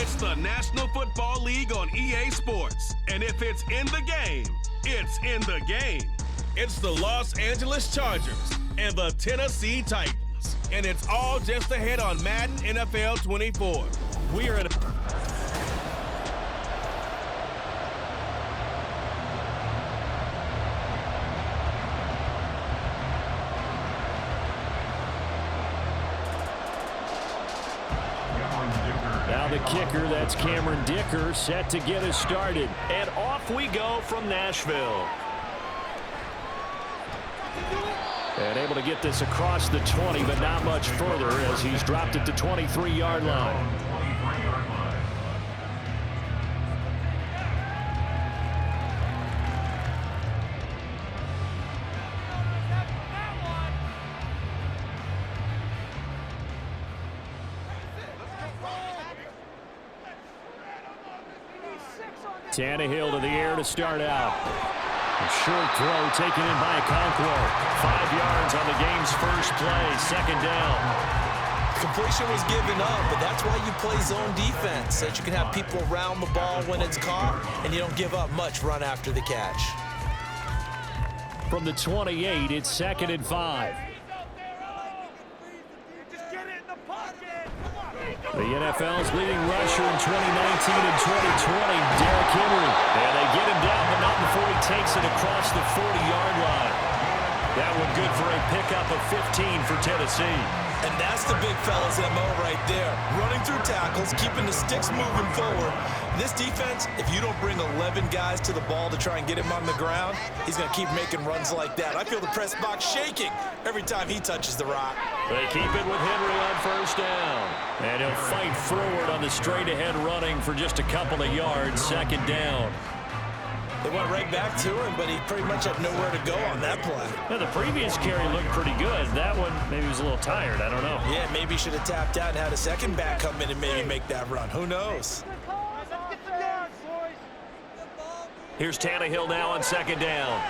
It's the National Football League on EA Sports. And if it's in the game, it's in the game. It's the Los Angeles Chargers and the Tennessee Titans. And it's all just ahead on Madden NFL 24. We are at Now the kicker, that's Cameron Dicker, set to get us started. And off we go from Nashville. And able to get this across the 20, but not much further as he's dropped it to 23-yard line. Tannehill to the air to start out. A short throw taken in by Okonkwo. 5 yards on the game's first play. Second down. Completion was given up, but that's why you play zone defense, so that you can have people around the ball when it's caught, and you don't give up much run after the catch. From the 28, it's 2nd and 5. The NFL's leading rusher in 2019 and 2020, Derrick Henry. And they get him down, but not before he takes it across the 40-yard line. That one good for a pickup of 15 for Tennessee. And that's the big fella's MO right there. Running through tackles, keeping the sticks moving forward. This defense, if you don't bring 11 guys to the ball to try and get him on the ground, he's going to keep making runs like that. I feel the press box shaking every time he touches the rock. They keep it with Henry on first down. And he'll fight forward on the straight-ahead running for just a couple of yards. Second down. They went right back to him, but he pretty much had nowhere to go on that play. Well, the previous carry looked pretty good. That one, maybe he was a little tired. I don't know. Yeah, maybe he should have tapped out and had a second back come in and maybe make that run. Who knows? Here's Tannehill now on second down.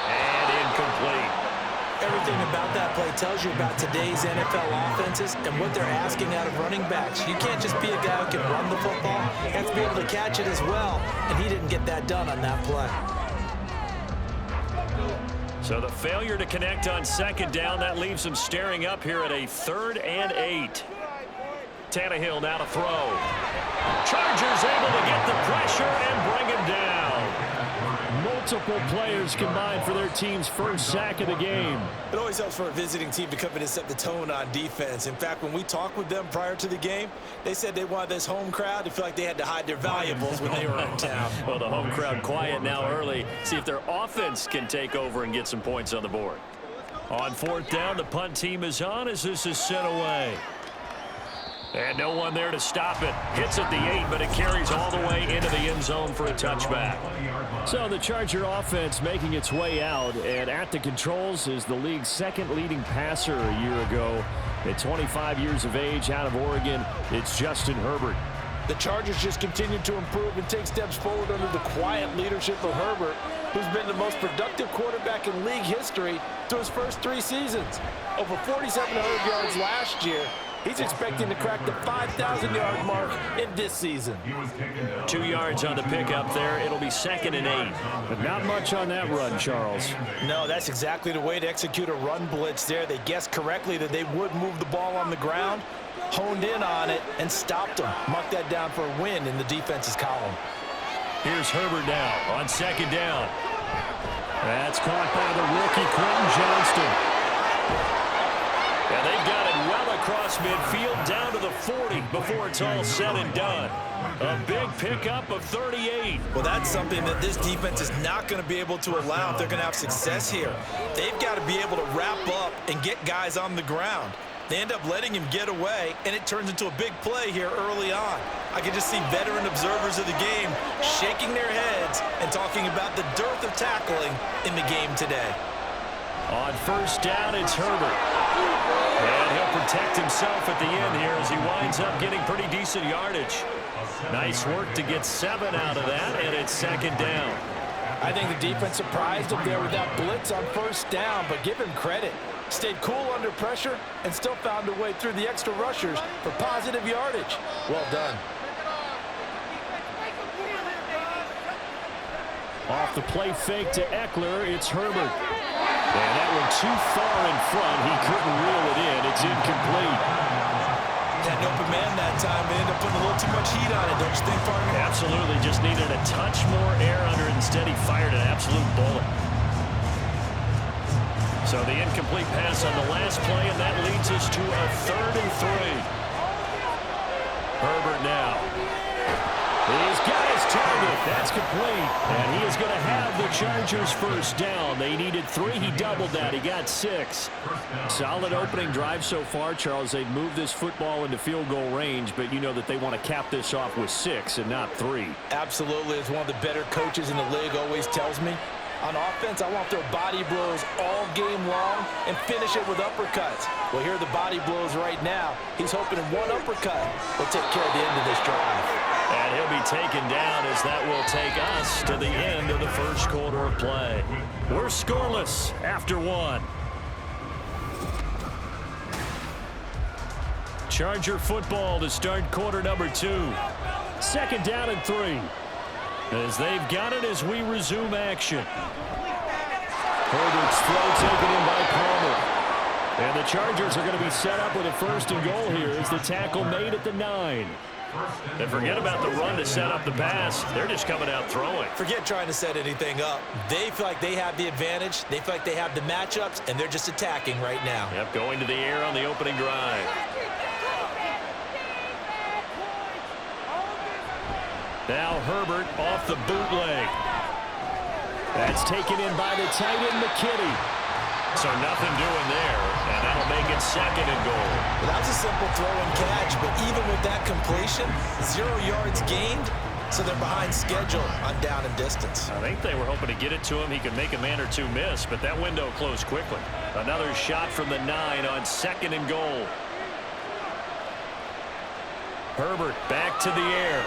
And incomplete. Everything about that play tells you about today's NFL offenses and what they're asking out of running backs. You can't just be a guy who can run the football. You have to be able to catch it as well, and he didn't get that done on that play. So the failure to connect on second down, that leaves him staring up here at a 3rd and 8. Tannehill now to throw. Chargers able to get the pressure and bring him down. Multiple players combined for their team's first sack of the game. It always helps for a visiting team to come in and set the tone on defense. In fact, when we talked with them prior to the game, they said they wanted this home crowd to feel like they had to hide their valuables when they were in town. Well, the home crowd quiet now early. See if their offense can take over and get some points on the board. On 4th down, the punt team is on as this is sent away. And no one there to stop it. Hits at the 8, but it carries all the way into the end zone for a touchback. So the Charger offense making its way out, and at the controls is the league's 2nd leading passer a year ago. At 25 years of age, out of Oregon, it's Justin Herbert. The Chargers just continue to improve and take steps forward under the quiet leadership of Herbert, who's been the most productive quarterback in league history through his first 3 seasons. Over 4,700 yards last year. He's expecting to crack the 5,000-yard mark in this season. 2 yards on the pickup there. It'll be 2nd and 8. But not much on that run, Charles. No, that's exactly the way to execute a run blitz there. They guessed correctly that they would move the ball on the ground, honed in on it, and stopped them. Mark that down for a win in the defense's column. Here's Herbert now on 2nd down. That's caught by the rookie Quentin Johnston. And they've got it well across midfield down to the 40 before it's all said and done. A big pickup of 38. Well, that's something that this defense is not going to be able to allow if they're going to have success here. They've got to be able to wrap up and get guys on the ground. They end up letting him get away, and it turns into a big play here early on. I can just see veteran observers of the game shaking their heads and talking about the dearth of tackling in the game today. On 1st down, it's Herbert. And he'll protect himself at the end here as he winds up getting pretty decent yardage. Nice work to get 7 out of that, and it's 2nd down. I think the defense surprised him there with that blitz on 1st down, but give him credit. Stayed cool under pressure and still found a way through the extra rushers for positive yardage. Well done. Off the play fake to Eckler, it's Herbert. And that one too far in front. He couldn't reel it in. It's incomplete. Had an open man that time. They ended up putting a little too much heat on it, don't you think, partner? Absolutely. Just needed a touch more air under it. Instead, he fired an absolute bullet. So the incomplete pass on the last play, and that leads us to a 3rd and 3. Herbert now. He's got his target. That's complete. And he is going to have the Chargers first down. They needed 3. He doubled that. He got 6. Solid opening drive so far, Charles. They've moved this football into field goal range, but you know that they want to cap this off with 6 and not 3. Absolutely. As one of the better coaches in the league always tells me, on offense, I want their body blows all game long and finish it with uppercuts. Well, here are the body blows right now. He's hoping in one uppercut will take care of the end of this drive. And he'll be taken down as that will take us to the end of the first quarter of play. We're scoreless after 1. Charger football to start quarter number 2. 2nd down and 3. As they've got it as we resume action. Herbert's throw taken in by Palmer. And the Chargers are going to be set up with a 1st and goal here as the tackle made at the 9. And forget about the run to set up the pass. They're just coming out throwing. Forget trying to set anything up. They feel like they have the advantage. They feel like they have the matchups, and they're just attacking right now. Yep, going to the air on the opening drive. Now Herbert off the bootleg. That's taken in by the tight end, McKinney. So nothing doing there, and that'll make it 2nd and goal. Well, that was a simple throw and catch, but even with that completion, 0 yards gained, so they're behind schedule on down and distance. I think they were hoping to get it to him. He could make a man or two miss, but that window closed quickly. Another shot from the 9 on 2nd and goal. Herbert back to the air.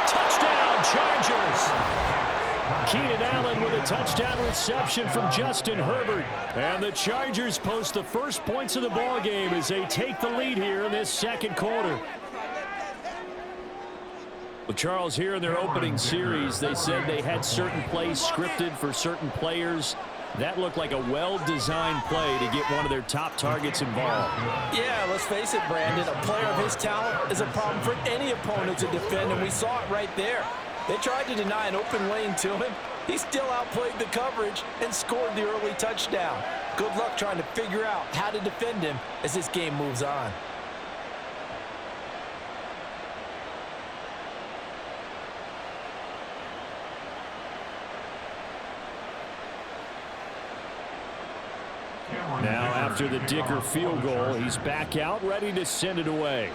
Touchdown, Chargers! Keenan Allen with a touchdown reception from Justin Herbert. And the Chargers post the first points of the ballgame as they take the lead here in this 2nd quarter. Well, Charles, here in their opening series, they said they had certain plays scripted for certain players. That looked like a well-designed play to get one of their top targets involved. Yeah, let's face it, Brandon. A player of his talent is a problem for any opponent to defend, and we saw it right there. They tried to deny an open lane to him. He still outplayed the coverage and scored the early touchdown. Good luck trying to figure out how to defend him as this game moves on. Now after the Dicker field goal, he's back out ready to send it away.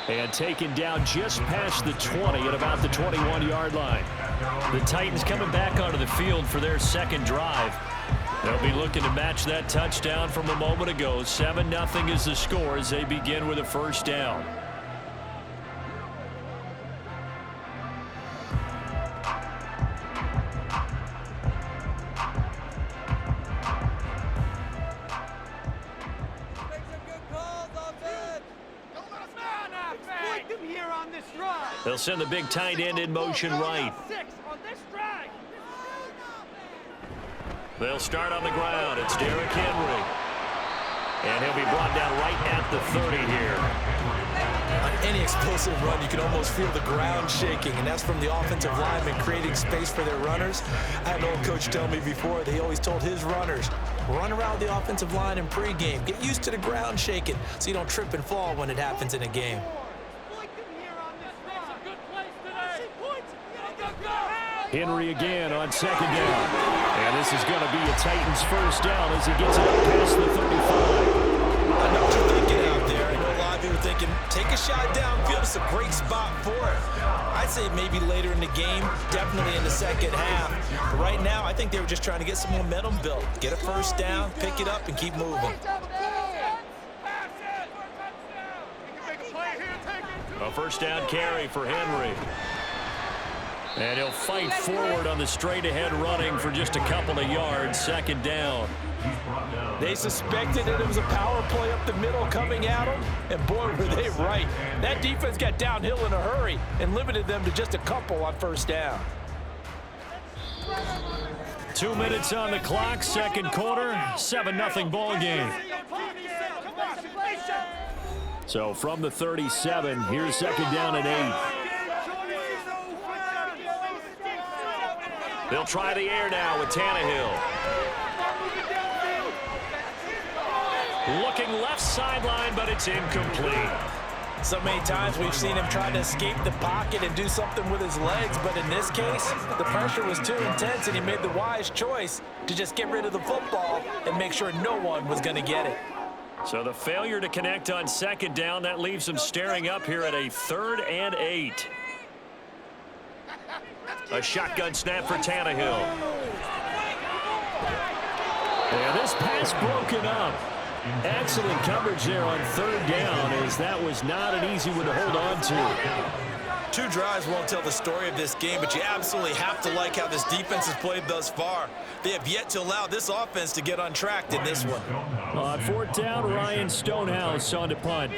And taken down just past the 20 at about the 21-yard line. The Titans coming back onto the field for their 2nd drive. They'll be looking to match that touchdown from a moment ago. 7-0 is the score as they begin with a 1st down. They'll send the big tight end in motion right. They'll start on the ground. It's Derrick Henry. And he'll be brought down right at the 30 here. On any explosive run, you can almost feel the ground shaking, and that's from the offensive linemen creating space for their runners. I had an old coach tell me before that he always told his runners, run around the offensive line in pregame. Get used to the ground shaking so you don't trip and fall when it happens in a game. Henry again on 2nd down. And this is going to be a Titans 1st down as he gets it up past the 35. I know what you're thinking out there. I know a lot of you are thinking, take a shot downfield. It's a great spot for it. I'd say maybe later in the game, definitely in the 2nd half. But right now, I think they were just trying to get some momentum built. Get a 1st down, pick it up, and keep moving. A 1st down carry for Henry. And he'll fight forward on the straight-ahead running for just a couple of yards. Second down. They suspected that it was a power play up the middle coming at them, and boy, were they right. That defense got downhill in a hurry and limited them to just a couple on first down. 2 minutes on the clock, second quarter, 7-0 ball game. So from the 37, here's second down and 8. They'll try the air now with Tannehill. Looking left sideline, but it's incomplete. So many times we've seen him try to escape the pocket and do something with his legs, but in this case, the pressure was too intense, and he made the wise choice to just get rid of the football and make sure no one was going to get it. So the failure to connect on second down, that leaves him staring up here at a 3rd and 8. A shotgun snap for Tannehill. And this pass broken up. Excellent coverage there on 3rd down, as that was not an easy one to hold on to. 2 drives won't tell the story of this game, but you absolutely have to like how this defense has played thus far. They have yet to allow this offense to get untracked in this one. On 4th down, Ryan Stonehouse on to punt.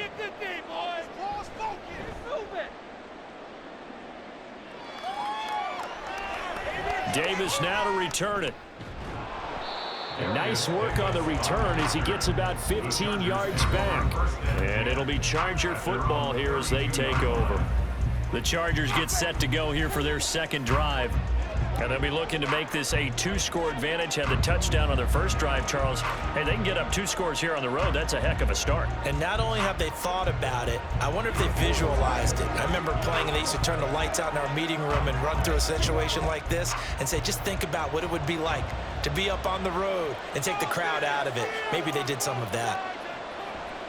Davis now to return it. And nice work on the return as he gets about 15 yards back. And it'll be Charger football here as they take over. The Chargers get set to go here for their second drive. And they'll be looking to make this a 2-score advantage. Had the touchdown on their first drive, Charles. Hey, they can get up 2 scores here on the road. That's a heck of a start. And not only have they thought about it, I wonder if they visualized it. I remember playing, and they used to turn the lights out in our meeting room and run through a situation like this and say, just think about what it would be like to be up on the road and take the crowd out of it. Maybe they did some of that.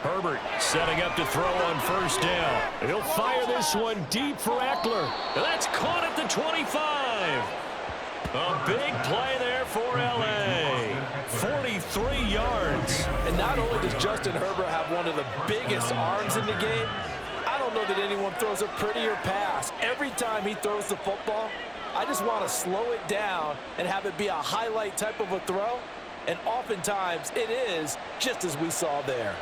Herbert setting up to throw on first down. He'll fire this one deep for Eckler. That's caught at the 25. A big play there for L.A. 43 yards. And not only does Justin Herbert have one of the biggest arms in the game, I don't know that anyone throws a prettier pass. Every time he throws the football, I just want to slow it down and have it be a highlight type of a throw. And oftentimes it is, just as we saw there.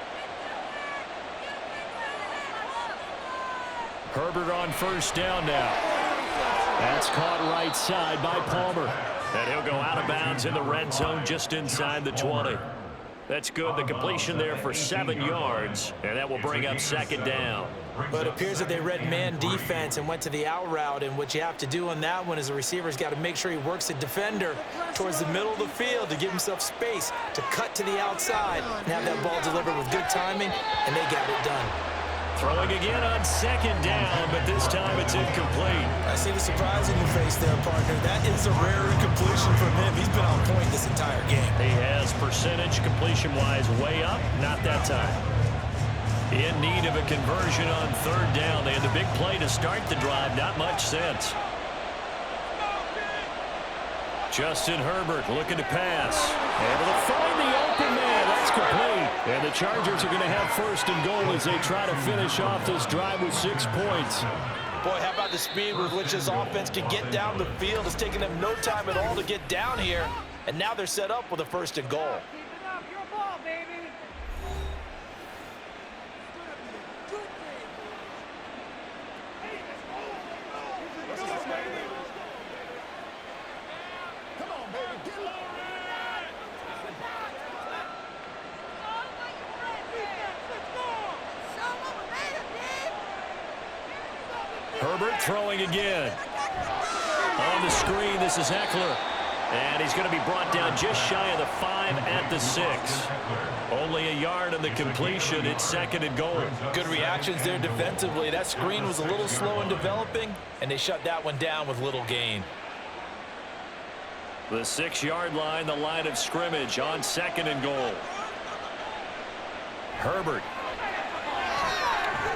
Herbert on first down now. That's caught right side by Palmer. And he'll go out of bounds in the red zone just inside the 20. That's good. The completion there for 7 yards. And that will bring up second down. But it appears that they read man defense and went to the out route. And what you have to do on that one is the receiver's got to make sure he works the defender towards the middle of the field to give himself space to cut to the outside and have that ball delivered with good timing. And they got it done. Throwing again on second down, but this time it's incomplete. I see the surprise in your face there, partner. That is a rare incompletion from him. He's been on point this entire game. He has percentage completion-wise way up, not that time. In need of a conversion on third down. They had the big play to start the drive, not much sense. Justin Herbert looking to pass. Able to find the open man. That's complete. And the Chargers are going to have first and goal as they try to finish off this drive with 6 points. Boy, how about the speed with which this offense can get down the field? It's taken them no time at all to get down here. And now they're set up with a first and goal. Herbert throwing again. On the screen, this is Eckler. And he's going to be brought down just shy of the 5 at the 6. Only a yard on the completion. It's second and goal. Good reactions there defensively. That screen was a little slow in developing, and they shut that one down with little gain. The 6-yard line, the line of scrimmage on second and goal. Herbert.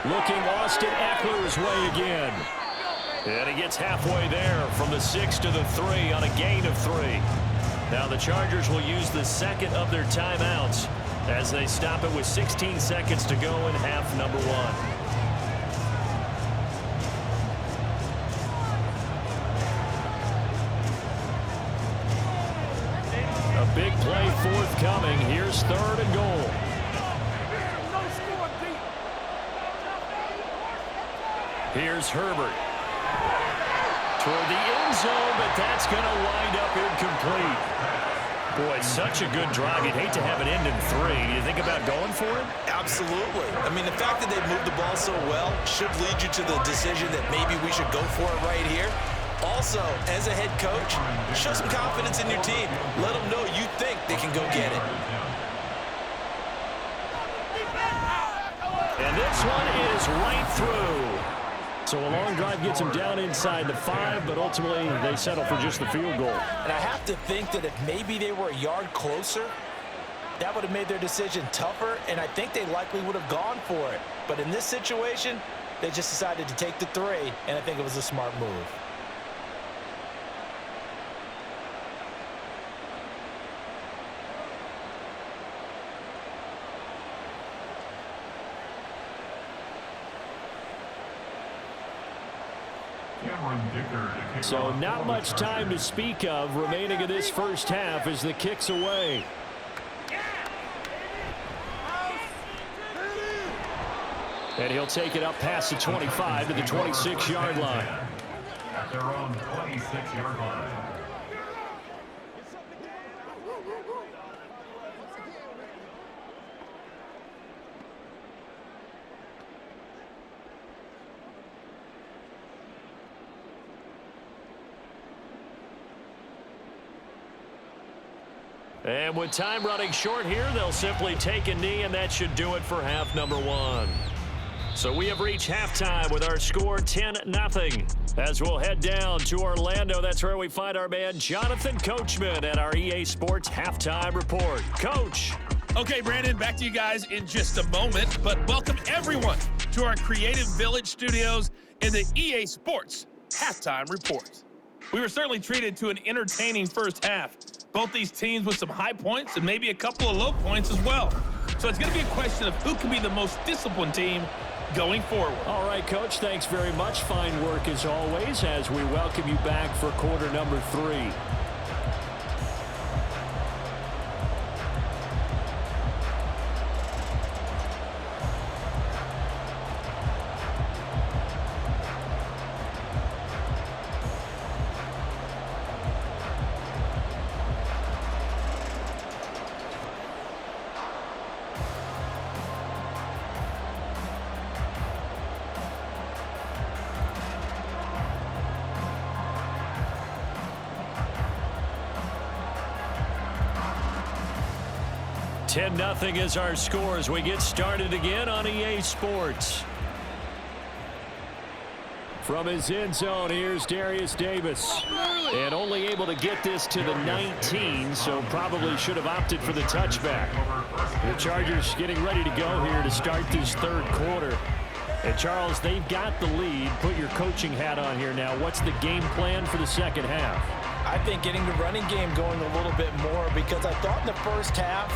Looking Austin Eckler's way again. And he gets halfway there from the 6 to the 3 on a gain of 3. Now the Chargers will use the second of their timeouts as they stop it with 16 seconds to go in half number 1. big play forthcoming. Here's 3rd and goal. Here's Herbert. Toward the end zone, but that's going to wind up incomplete. Boy, such a good drive. You'd hate to have it end in 3. Do you think about going for it? Absolutely. I mean, the fact that they moved the ball so well should lead you to the decision that maybe we should go for it right here. Also, as a head coach, show some confidence in your team. Let them know you think they can go get it. And this one is right through. So a long drive gets them down inside the 5, but ultimately they settle for just the field goal. And I have to think that if maybe they were a yard closer, that would have made their decision tougher, and I think they likely would have gone for it. But in this situation, they just decided to take the 3, and I think it was a smart move. So not much time to speak of remaining in this first half as the kick's away. And he'll take it up past the 25 to the 26-yard line. At their own 26-yard line. And with time running short here, they'll simply take a knee, and that should do it for half number 1. So we have reached halftime with our score 10-0. As we'll head down to Orlando, that's where we find our man Jonathan Coachman at our EA Sports Halftime Report. Coach. Okay, Brandon, back to you guys in just a moment, but welcome everyone to our Creative Village studios in the EA Sports Halftime Report. We were certainly treated to an entertaining first half. Both these teams with some high points and maybe a couple of low points as well. So it's going to be a question of who can be the most disciplined team going forward. All right, Coach, thanks very much. Fine work as always as we welcome you back for quarter number 3. Nothing is our score as we get started again on EA Sports. From his end zone, here's Darius Davis. And only able to get this to the 19, so probably should have opted for the touchback. The Chargers getting ready to go here to start this 3rd quarter. And Charles, they've got the lead. Put your coaching hat on here now. What's the game plan for the second half? I think getting the running game going a little bit more, because I thought in the first half,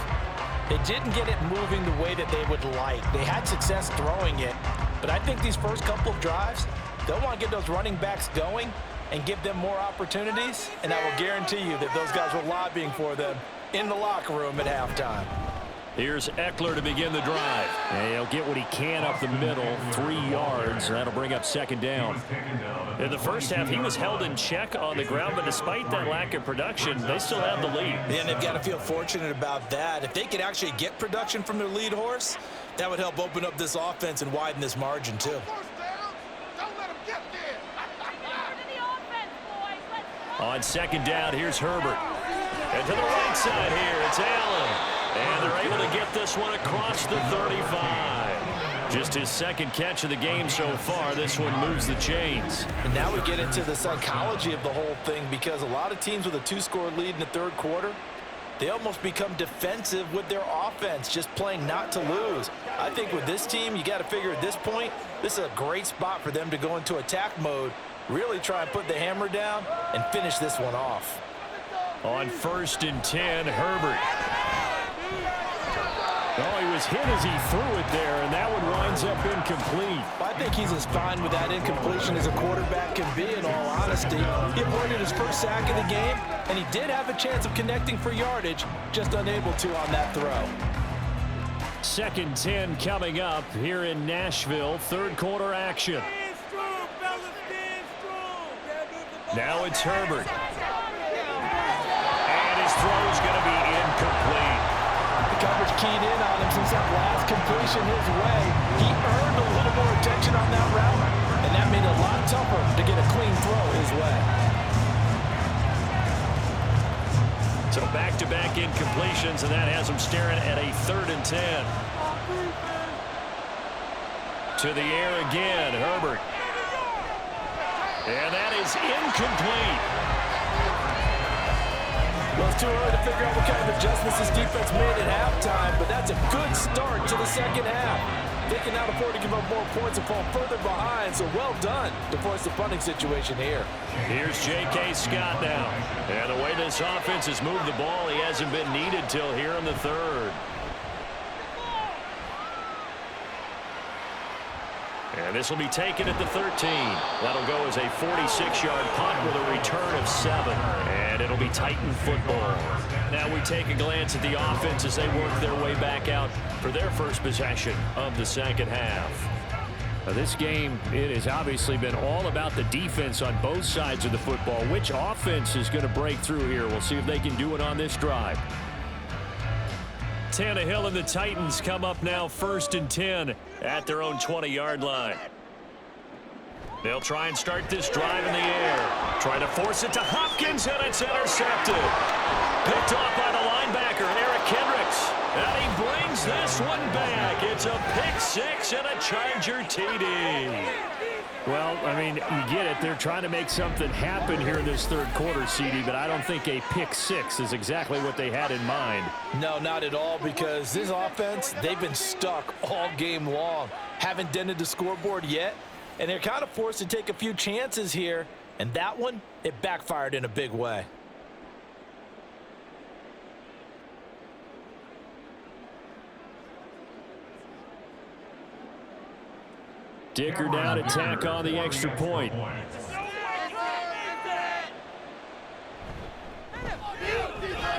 they didn't get it moving the way that they would like. They had success throwing it, but I think these first couple of drives, they'll want to get those running backs going and give them more opportunities, and I will guarantee you that those guys were lobbying for them in the locker room at halftime. Here's Eckler to begin the drive. And he'll get what he can up the middle, 3 yards. That'll bring up 2nd down. In the first half, he was held in check on the ground, but despite that lack of production, they still have the lead. And they've got to feel fortunate about that. If they could actually get production from their lead horse, that would help open up this offense and widen this margin too. On 2nd down, here's Herbert. And to the right side here, it's Allen. And they're able to get this one across the 35. Just his 2nd catch of the game so far. This one moves the chains. And now we get into the psychology of the whole thing, because a lot of teams with a 2-score lead in the 3rd quarter, they almost become defensive with their offense, just playing not to lose. I think with this team, you got to figure at this point, this is a great spot for them to go into attack mode, really try and put the hammer down and finish this one off. On 1st and 10, Herbert. Oh, he was hit as he threw it there, and that one winds up incomplete. I think he's as fine with that incompletion as a quarterback can be, in all honesty. He avoided his first sack of the game, and he did have a chance of connecting for yardage, just unable to on that throw. 2nd and 10 coming up here in Nashville. Third quarter action. Now it's Herbert. And his throw is going to be incomplete. The coverage keyed in on him since that last completion his way. He earned a little more attention on that route, and that made it a lot tougher to get a clean throw his way. So back-to-back incompletions, and that has him staring at a 3rd and 10. To the air again, Herbert. And that is incomplete. Well, it's too early to figure out what kind of adjustments this defense made at halftime, but that's a good start to the second half. They can now afford to give up more points and fall further behind, so well done to force the punting situation here. Here's J.K. Scott now. And the way this offense has moved the ball, he hasn't been needed till here in the 3rd. And this will be taken at the 13. That'll go as a 46-yard punt with a return of 7. And it'll be Titan football. Now we take a glance at the offense as they work their way back out for their first possession of the second half. Now this game, it has obviously been all about the defense on both sides of the football. Which offense is going to break through here? We'll see if they can do it on this drive. Tannehill and the Titans come up now 1st and 10 at their own 20-yard line. They'll try and start this drive in the air. Trying to force it to Hopkins, and it's intercepted. Picked off by the linebacker, Eric Kendricks. And he brings this one back. It's a pick 6 and a Charger TD. Well, I mean, you get it. They're trying to make something happen here in this 3rd quarter, CD, but I don't think a pick 6 is exactly what they had in mind. No, not at all, because this offense, they've been stuck all game long. Haven't dented the scoreboard yet, and they're kind of forced to take a few chances here, and that one, it backfired in a big way. Dicker down to tack on the extra point.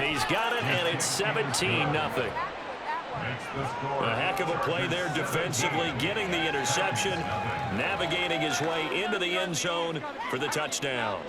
He's got it, and it's 17-0. A heck of a play there defensively, getting the interception, navigating his way into the end zone for the touchdown.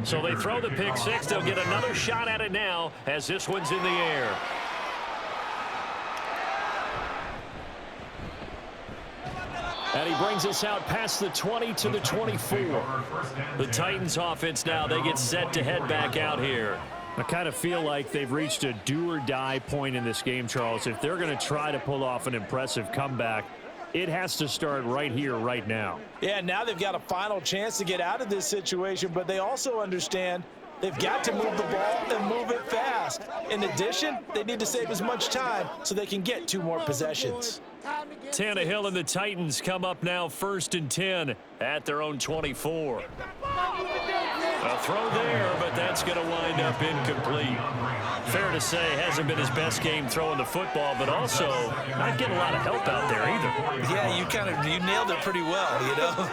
So they throw the pick 6. They'll get another shot at it now as this one's in the air. And he brings us out past the 20 to the 24. The Titans offense now, they get set to head back out here. I kind of feel like they've reached a do-or-die point in this game, Charles. If they're going to try to pull off an impressive comeback, it has to start right here, right now. Yeah, now they've got a final chance to get out of this situation, but they also understand they've got to move the ball and move it fast. In addition, they need to save as much time so they can get 2 more possessions. Tannehill and the Titans come up now 1st and 10 at their own 24. A throw there, but that's going to wind up incomplete. Fair to say, hasn't been his best game throwing the football, but also not getting a lot of help out there either. Yeah, you nailed it pretty well, you know.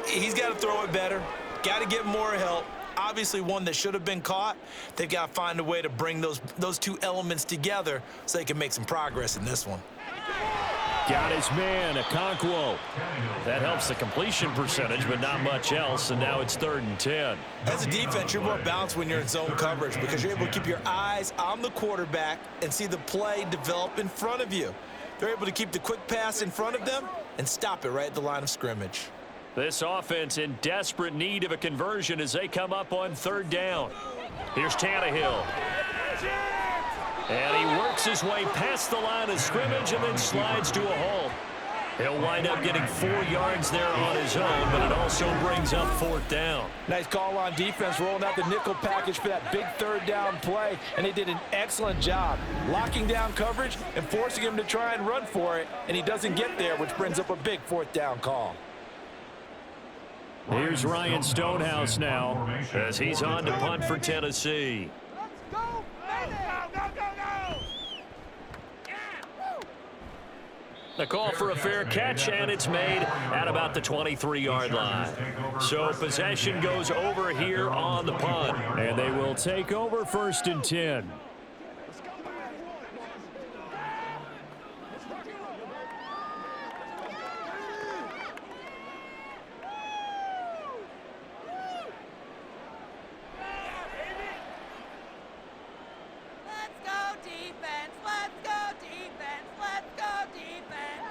He's got to throw it better, got to get more help. Obviously one that should have been caught. They've got to find a way to bring those 2 elements together so they can make some progress in this one. Got his man, Okonkwo. That helps the completion percentage, but not much else, and now it's 3rd and 10. As a defense, you're more balanced when you're in zone coverage because you're able to keep your eyes on the quarterback and see the play develop in front of you. They're able to keep the quick pass in front of them and stop it right at the line of scrimmage. This offense in desperate need of a conversion as they come up on 3rd down. Here's Tannehill. And he works his way past the line of scrimmage and then slides to a halt. He'll wind up getting 4 yards there on his own, but it also brings up 4th down. Nice call on defense, rolling out the nickel package for that big 3rd down play, and they did an excellent job locking down coverage and forcing him to try and run for it, and he doesn't get there, which brings up a big 4th down call. Here's Ryan Stonehouse now as he's on to punt for Tennessee. The call for a fair catch, and it's made at about the 23-yard line. So possession goes over here on the punt, and they will take over 1st and 10.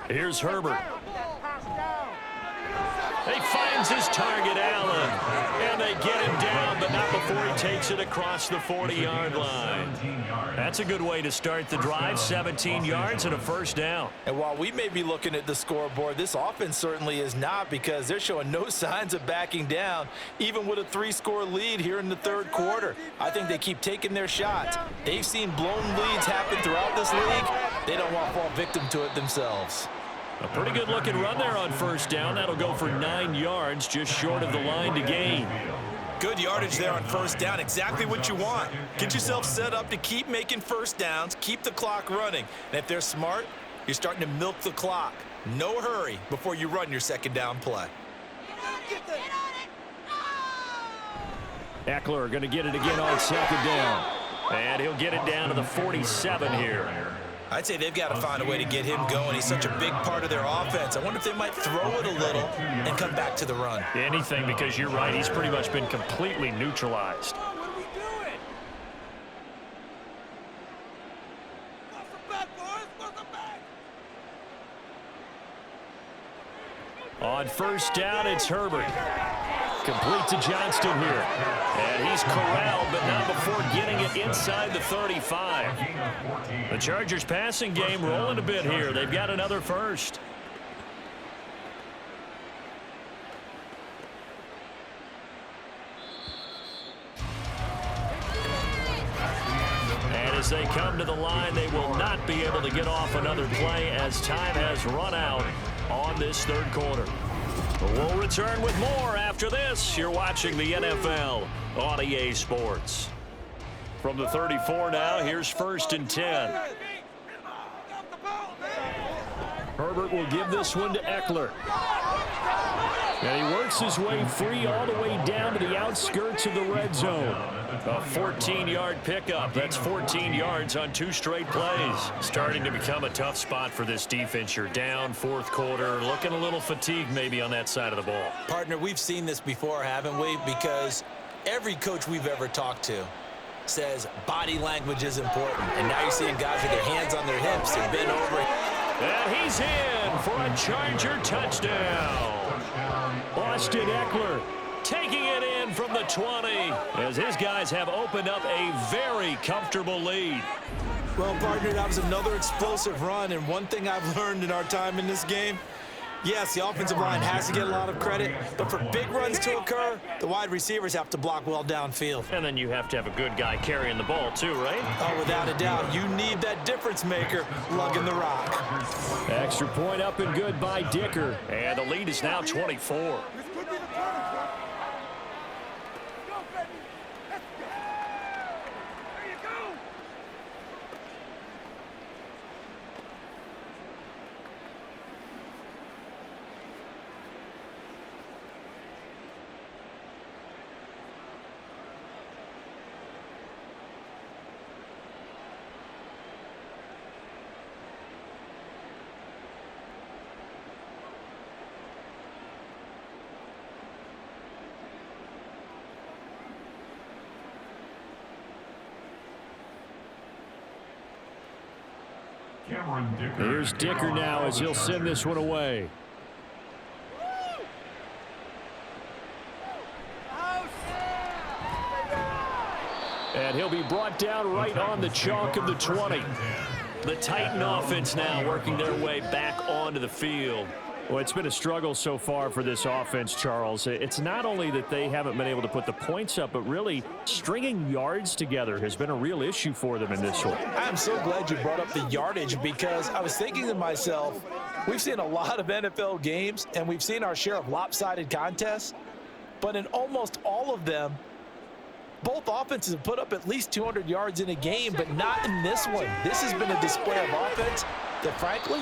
Here's Herbert. He finds his target, Allen, and they get him down, but not before he takes it across the 40-yard line. That's a good way to start the drive, 17 yards and a 1st down. And while we may be looking at the scoreboard, this offense certainly is not, because they're showing no signs of backing down, even with a 3-score lead here in the 3rd quarter. I think they keep taking their shots. They've seen blown leads happen throughout this league. They don't want to fall victim to it themselves. A pretty good looking run there on 1st down. That'll go for 9 yards, just short of the line to gain. Good yardage there on 1st down. Exactly what you want. Get yourself set up to keep making 1st downs, keep the clock running. And if they're smart, you're starting to milk the clock. No hurry before you run your 2nd down play. Eckler going to get it again on 2nd down. And he'll get it down to the 47 here. I'd say they've got to find a way to get him going. He's such a big part of their offense. I wonder if they might throw it a little and come back to the run. Anything, because you're right. He's pretty much been completely neutralized. On 1st down, it's Herbert. Complete to Johnston here. And he's corralled, but not before getting it inside the 35. The Chargers passing game rolling a bit here. They've got another 1st. And as they come to the line, they will not be able to get off another play as time has run out on this 3rd quarter. We'll return with more after this. You're watching the NFL on EA Sports. From the 34 now, here's 1st and 10. Herbert will give this one to Eckler. And he works his way free all the way down to the outskirts of the red zone. A 14-yard pickup. That's 14 yards on 2 straight plays. Starting to become a tough spot for this defense. You're down 4th quarter. Looking a little fatigued maybe on that side of the ball. Partner, we've seen this before, haven't we? Because every coach we've ever talked to says body language is important. And now you're seeing guys with their hands on their hips. They're bent over. And he's in for a Charger touchdown. Austin Eckler taking it in from the 20 as his guys have opened up a very comfortable lead. Well, partner, that was another explosive run, and one thing I've learned in our time in this game, yes, the offensive line has to get a lot of credit, but for big runs to occur, the wide receivers have to block well downfield. And then you have to have a good guy carrying the ball too, right? Oh, without a doubt. You need that difference maker lugging the rock. Extra point up and good by Dicker. And the lead is now 24. Here's Dicker now as he'll send this one away. And he'll be brought down right on the chalk of the 20. The Titan offense now working their way back onto the field. Well, it's been a struggle so far for this offense, Charles. It's not only that they haven't been able to put the points up, but really stringing yards together has been a real issue for them in this one. I'm so glad you brought up the yardage, because I was thinking to myself, we've seen a lot of NFL games, and we've seen our share of lopsided contests, but in almost all of them, both offenses have put up at least 200 yards in a game, but not in this one. This has been a display of offense that, frankly,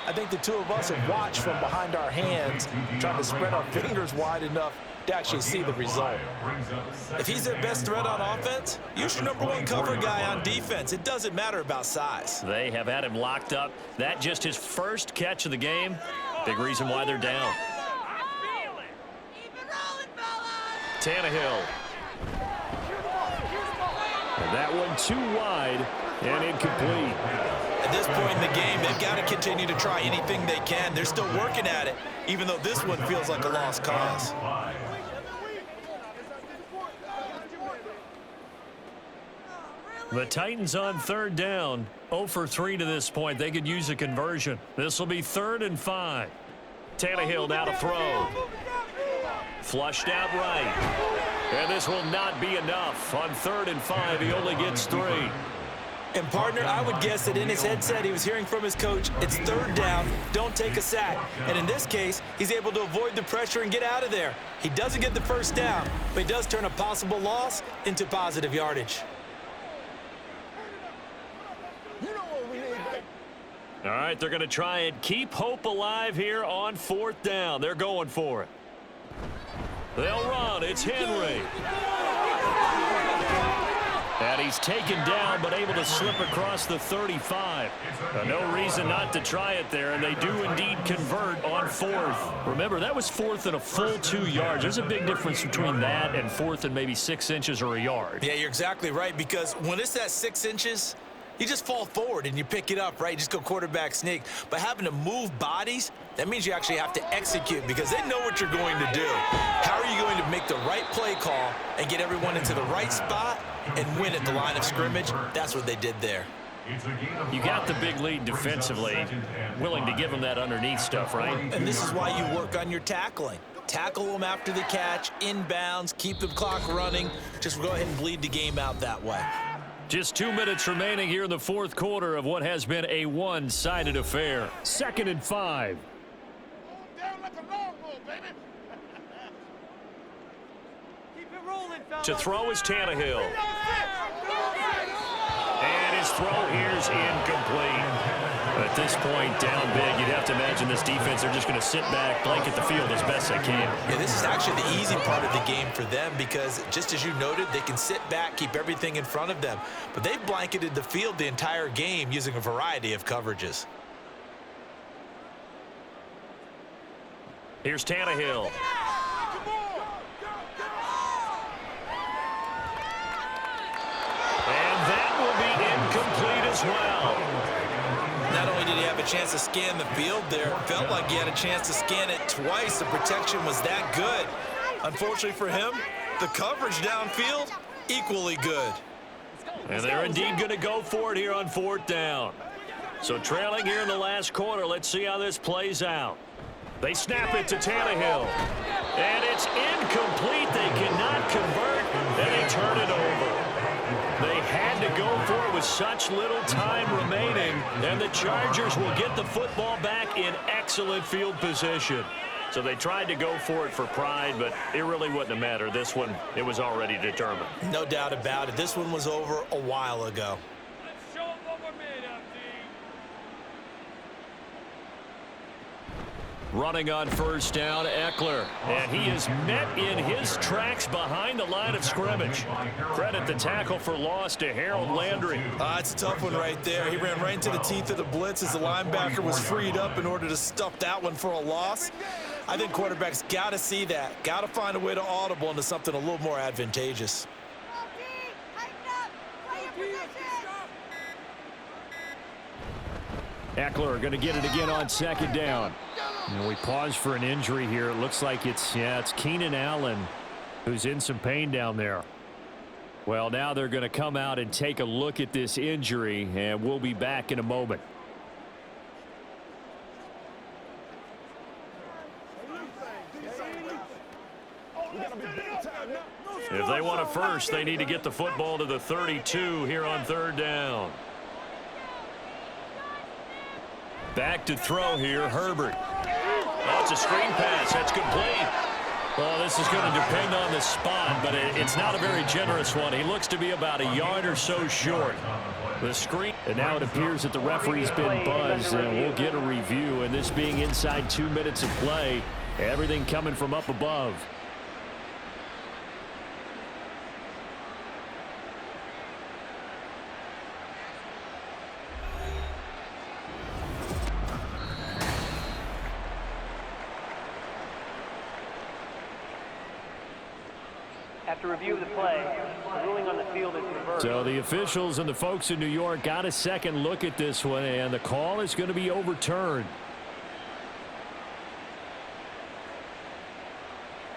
I think the two of us have watched from behind our hands, trying to spread our fingers wide enough to actually see the result. If he's their best threat on offense, use your #1 cover guy on defense. It doesn't matter about size. They have had him locked up. That just his first catch of the game. Big reason why they're down. Tannehill. And that one too wide and incomplete. At this point in the game, they've got to continue to try anything they can. They're still working at it, even though this one feels like a lost cause. The Titans on third down. 0 for 3 to this point. They could use a conversion. This will be 3rd and 5. Tannehill now to throw. Flushed out right. And this will not be enough. On 3rd and 5, he only gets 3. And, partner, I would guess that in his headset he was hearing from his coach, it's 3rd down, don't take a sack. And in this case, he's able to avoid the pressure and get out of there. He doesn't get the 1st down, but he does turn a possible loss into positive yardage. All right, they're going to try and keep hope alive here on 4th down. They're going for it. They'll run. It's Henry. And he's taken down, but able to slip across the 35. No reason not to try it there, and they do indeed convert on 4th. Remember, that was 4th and a full 2 yards. There's a big difference between that and 4th and maybe 6 inches or a yard. Yeah, you're exactly right, because when it's that 6 inches, you just fall forward and you pick it up, right? You just go quarterback sneak. But having to move bodies, that means you actually have to execute, because they know what you're going to do. How are you going to make the right play call and get everyone into the right spot and win at the line of scrimmage? That's what they did there. You got the big lead defensively, willing to give them that underneath stuff, right? And this is why you work on your tackling. Tackle them after the catch, inbounds, keep the clock running. Just go ahead and bleed the game out that way. Just 2 minutes remaining here in the 4th quarter of what has been a one-sided affair. 2nd and 5. To throw is Tannehill. And his throw here's incomplete. At this point, down big, you'd have to imagine this defense, they're just going to sit back, blanket the field as best they can. Yeah, this is actually the easy part of the game for them, because just as you noted, they can sit back, keep everything in front of them. But they've blanketed the field the entire game using a variety of coverages. Here's Tannehill. And that will be incomplete as well. Not only did he have a chance to scan the field there, it felt like he had a chance to scan it twice. The protection was that good. Unfortunately for him, the coverage downfield, equally good. And they're indeed going to go for it here on 4th down. So trailing here in the last quarter, let's see how this plays out. They snap it to Tannehill. And it's incomplete. They cannot convert, and they turn it over. They had to go for it with such little time remaining, and the Chargers will get the football back in excellent field position. So they tried to go for it for pride, but it really wouldn't have mattered. This one, it was already determined. No doubt about it. This one was over a while ago. Running on 1st down, Eckler. And he is met in his tracks behind the line of scrimmage. Credit the tackle for loss to Harold Landry. It's a tough one right there. He ran right into the teeth of the blitz as the linebacker was freed up in order to stuff that one for a loss. I think quarterbacks got to see that. Got to find a way to audible into something a little more advantageous. Eckler going to get it again on 2nd down. And we pause for an injury here. It looks like it's Keenan Allen who's in some pain down there. Well, now they're going to come out and take a look at this injury, and we'll be back in a moment. If they want a first, they need to get the football to the 32 here on third down. Back to throw here, Herbert. Oh, it's a screen pass. That's complete. Well, this is going to depend on the spot, but it's not a very generous one. He looks to be about a yard or so short. The screen, and now it appears that the referee's been buzzed, and we'll get a review. And this being inside 2 minutes of play, everything coming from up above. After review of the play, the ruling on the field is reversed. So the officials and the folks in New York got a second look at this one, and the call is going to be overturned.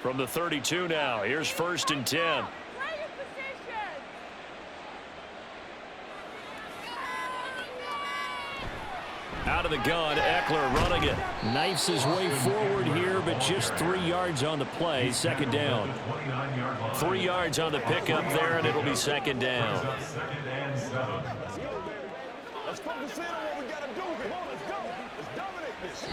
From the 32 now, here's 1st and 10. Out of the gun, Eckler running it. Knifes his way forward here, but just 3 yards on the play. 2nd down. 3 yards on the pickup there, and it'll be 2nd down. Let's focus in on what we got to do. Come on, let's go. Let's dominate this.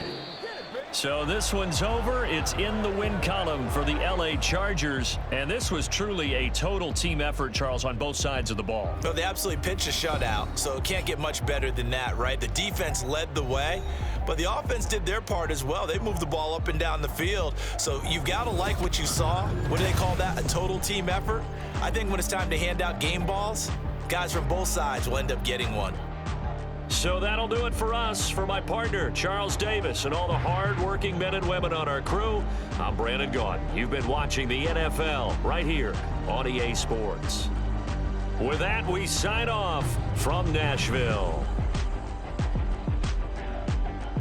So this one's over. It's in the win column for the LA Chargers. And this was truly a total team effort, Charles, on both sides of the ball. Well, they absolutely pitched a shutout, so it can't get much better than that, right? The defense led the way, but the offense did their part as well. They moved the ball up and down the field. So you've got to like what you saw. What do they call that? A total team effort? I think when it's time to hand out game balls, guys from both sides will end up getting one. So that'll do it for us. For my partner, Charles Davis, and all the hard-working men and women on our crew, I'm Brandon Gaudin. You've been watching the NFL right here on EA Sports. With that, we sign off from Nashville.